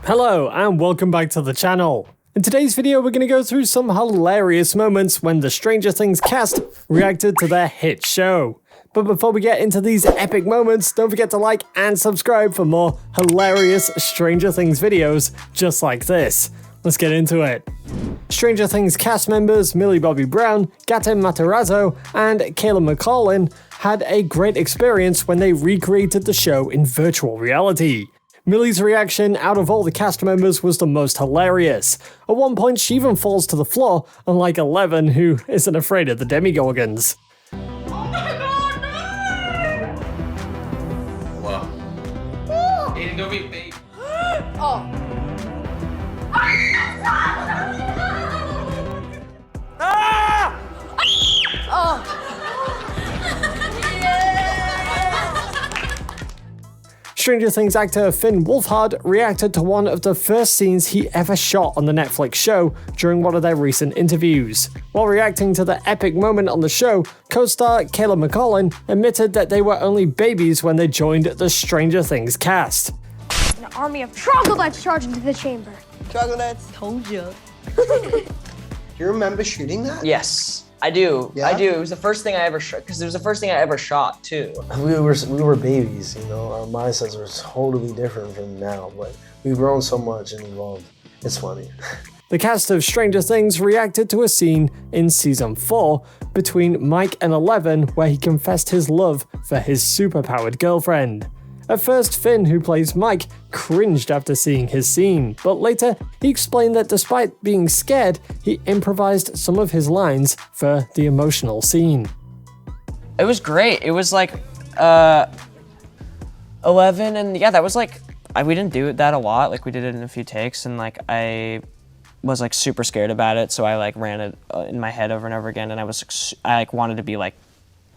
Hello and welcome back to the channel. In today's video we're going to go through some hilarious moments when the Stranger Things cast reacted to their hit show. But before we get into these epic moments, don't forget to like and subscribe for more hilarious Stranger Things videos just like this. Let's get into it. Stranger Things cast members Millie Bobby Brown, Gaten Matarazzo, and Kayla McCollin had a great experience when they recreated the show in virtual reality. Millie's reaction out of all the cast members was the most hilarious. At one point she even falls to the floor, unlike Eleven, who isn't afraid of the Demigorgons. Oh my god, no! Wow. Aiden, don't be big. Oh. Ah! Oh. Stranger Things actor Finn Wolfhard reacted to one of the first scenes he ever shot on the Netflix show during one of their recent interviews. While reacting to the epic moment on the show, co-star Kayla McCollin admitted that they were only babies when they joined the Stranger Things cast. An army of troglodytes charged into the chamber. Troglodytes. Told you. Do you remember shooting that? Yes, I do. Yeah? I do. It was the first thing I ever shot, because it was the first thing I ever shot, too. We were babies, you know. Our mindsets were totally different from now, but we've grown so much and evolved. It's funny. The cast of Stranger Things reacted to a scene in season 4 between Mike and Eleven where he confessed his love for his superpowered girlfriend. At first, Finn, who plays Mike, cringed after seeing his scene, but later he explained that despite being scared, he improvised some of his lines for the emotional scene. It was great. It was like 11, and yeah, that was like, we didn't do that a lot. Like we did it in a few takes, and like I was like super scared about it, so I like ran it in my head over and over again, and I like wanted to be like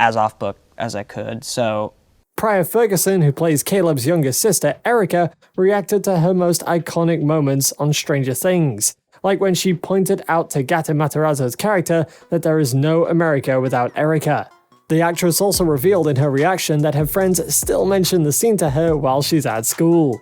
as off book as I could. So. Priya Ferguson, who plays Caleb's younger sister, Erica, reacted to her most iconic moments on Stranger Things, like when she pointed out to Gaten Matarazzo's character that there is no America without Erica. The actress also revealed in her reaction that her friends still mention the scene to her while she's at school.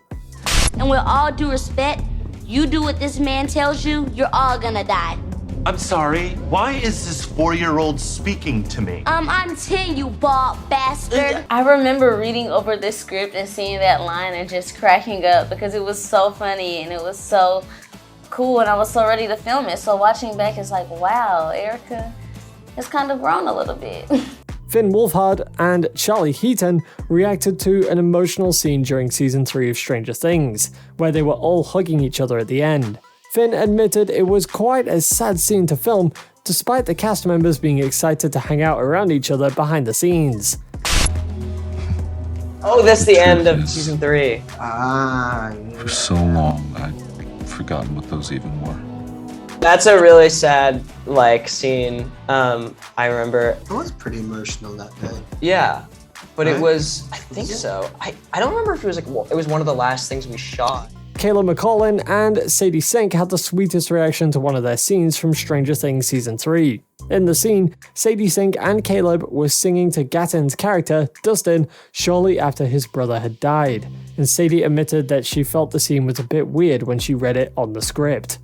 And with all due respect, you do what this man tells you, you're all gonna die. I'm sorry, why is this 4-year-old speaking to me? I'm 10, you bald bastard. I remember reading over this script and seeing that line and just cracking up because it was so funny and it was so cool and I was so ready to film it. So watching back, it's like, wow, Erica has kind of grown a little bit. Finn Wolfhard and Charlie Heaton reacted to an emotional scene during season 3 of Stranger Things, where they were all hugging each other at the end. Finn admitted it was quite a sad scene to film, despite the cast members being excited to hang out around each other behind the scenes. Oh, that's the end of season 3. Ah, yeah. For so long, I'd forgotten what those even were. That's a really sad, like, scene. I remember. It was pretty emotional that day. Yeah, but Right? it was, I think so. I don't remember if it was like, well, it was one of the last things we shot. Kayla McCollin and Sadie Sink had the sweetest reaction to one of their scenes from Stranger Things Season 3. In the scene, Sadie Sink and Caleb were singing to Gaten's character, Dustin, shortly after his brother had died, and Sadie admitted that she felt the scene was a bit weird when she read it on the script.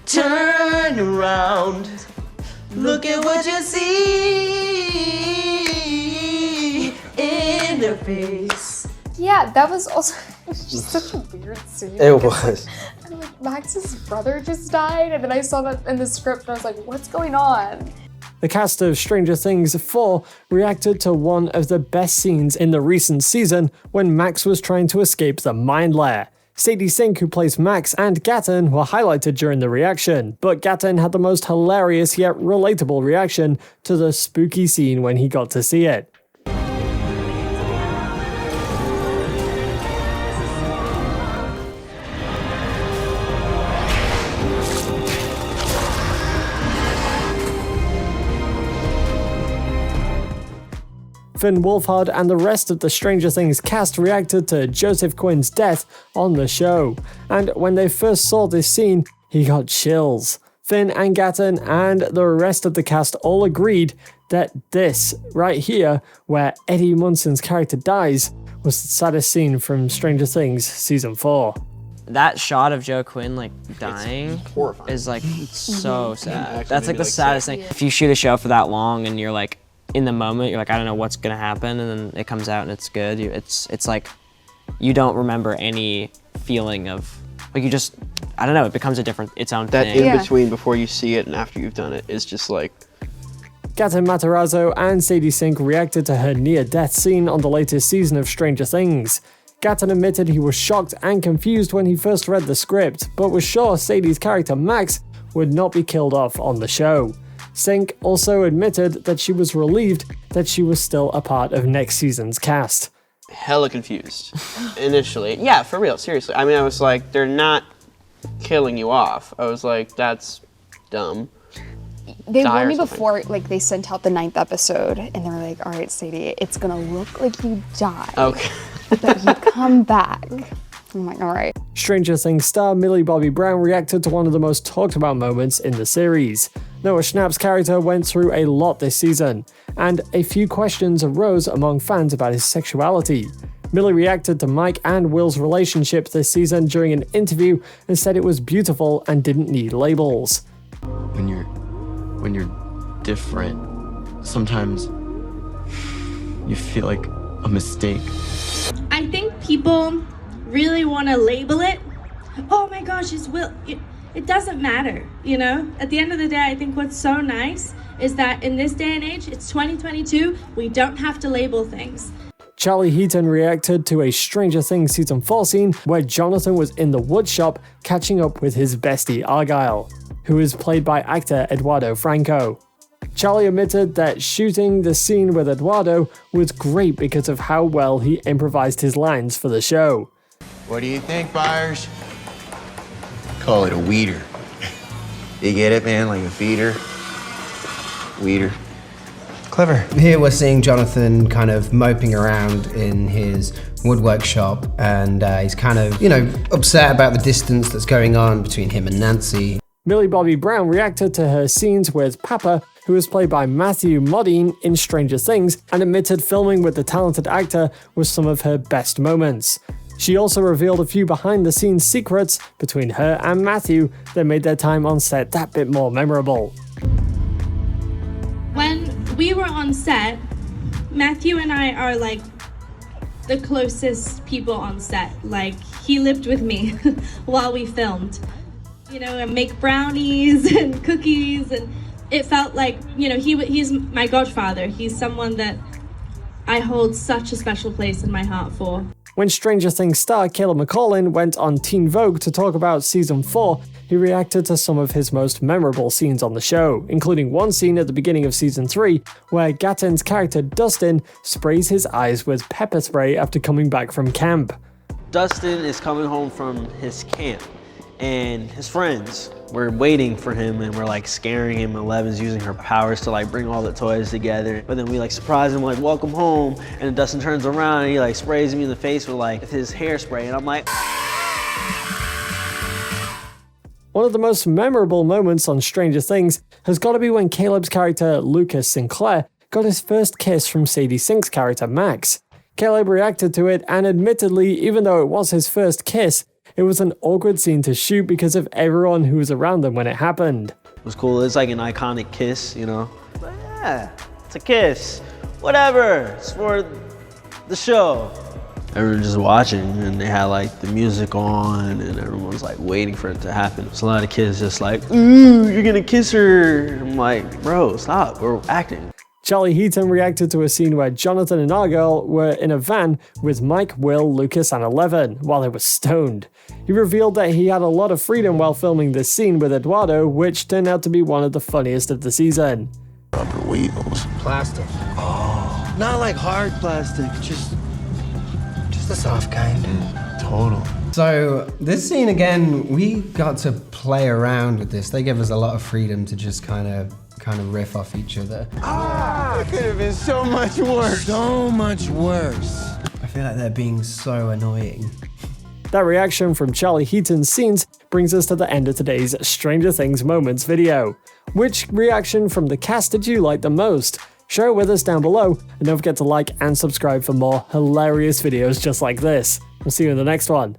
Turn around, look at what you see in their face. Yeah, that was also it's just such a weird scene. It was. And like Max's brother just died, and then I saw that in the script and I was like, what's going on? The cast of Stranger Things 4 reacted to one of the best scenes in the recent season when Max was trying to escape the mind lair. Sadie Sink, who plays Max, and Gaten were highlighted during the reaction, but Gaten had the most hilarious yet relatable reaction to the spooky scene when he got to see it. Finn Wolfhard and the rest of the Stranger Things cast reacted to Joseph Quinn's death on the show, and when they first saw this scene, he got chills. Finn and Gaten and the rest of the cast all agreed that this, right here, where Eddie Munson's character dies, was the saddest scene from Stranger Things Season 4. that shot of Joe Quinn like dying is like so sad. That's like the saddest thing. If you shoot a show for that long and you're like in the moment, you're like, I don't know what's gonna happen, and then it comes out and it's good. It's like you don't remember any feeling of like you just, I don't know, it becomes its own that thing. in between before you see it and after you've done it is just like. Gaten Matarazzo and Sadie Sink reacted to her near-death scene on the latest season of Stranger Things. Gaten admitted he was shocked and confused when he first read the script, but was sure Sadie's character Max would not be killed off on the show. Sink also admitted that she was relieved that she was still a part of next season's cast. Hella confused initially. Yeah, for real, seriously. I mean, I was like, they're not killing you off. I was like, that's dumb. They warned me before, like, they sent out the 9th episode, and they were like, all right, Sadie, it's gonna look like you die. Okay. But you come back. I'm like, all right. Stranger Things star Millie Bobby Brown reacted to one of the most talked about moments in the series. Noah Schnapp's character went through a lot this season, and a few questions arose among fans about his sexuality. Millie reacted to Mike and Will's relationship this season during an interview and said it was beautiful and didn't need labels. When you're different, sometimes you feel like a mistake. I think people really want to label it. Oh my gosh, it's Will. It doesn't matter, you know? At the end of the day, I think what's so nice is that in this day and age, it's 2022, we don't have to label things. Charlie Heaton reacted to a Stranger Things Season 4 scene where Jonathan was in the woodshop catching up with his bestie Argyle, who is played by actor Eduardo Franco. Charlie admitted that shooting the scene with Eduardo was great because of how well he improvised his lines for the show. What do you think, Byers? Call it a weeder. You get it, man? Like a feeder? Weeder. Clever. Here we're seeing Jonathan kind of moping around in his woodwork shop, and he's kind of, upset about the distance that's going on between him and Nancy. Millie Bobby Brown reacted to her scenes with Papa, who was played by Matthew Modine in Stranger Things, and admitted filming with the talented actor was some of her best moments. She also revealed a few behind-the-scenes secrets between her and Matthew that made their time on set that bit more memorable. When we were on set, Matthew and I are like the closest people on set. Like, he lived with me while we filmed. And make brownies and cookies, and it felt like, he's my godfather. He's someone that I hold such a special place in my heart for. When Stranger Things star Caleb McCaulin went on Teen Vogue to talk about Season 4, he reacted to some of his most memorable scenes on the show, including one scene at the beginning of Season 3 where Gaten's character Dustin sprays his eyes with pepper spray after coming back from camp. Dustin is coming home from his camp, and his friends were waiting for him, and we're like scaring him. Eleven's using her powers to like bring all the toys together, but then we like surprise him, like welcome home, and then Dustin turns around and he like sprays me in the face with like his hairspray, and I'm like. One of the most memorable moments on Stranger Things has got to be when Caleb's character Lucas Sinclair got his first kiss from Sadie Sink's character Max. Caleb reacted to it, and admittedly, even though it was his first kiss, it was an awkward scene to shoot because of everyone who was around them when it happened. It was cool. It's like an iconic kiss, But yeah, it's a kiss. Whatever. It's for the show. Everyone just watching, and they had like the music on, and everyone was like waiting for it to happen. So a lot of kids just like, ooh, you're gonna kiss her. I'm like, bro, stop. We're acting. Charlie Heaton reacted to a scene where Jonathan and Argyle were in a van with Mike, Will, Lucas, and Eleven while they were stoned. He revealed that he had a lot of freedom while filming this scene with Eduardo, which turned out to be one of the funniest of the season. Rubber wheels. Plastic. Oh, not like hard plastic, just the soft kind. Total. So this scene again, we got to play around with this. They gave us a lot of freedom to just kind of riff off each other. It could have been so much worse. So much worse. I feel like they're being so annoying. That reaction from Charlie Heaton's scenes brings us to the end of today's Stranger Things Moments video. Which reaction from the cast did you like the most? Share it with us down below, and don't forget to like and subscribe for more hilarious videos just like this. We'll see you in the next one.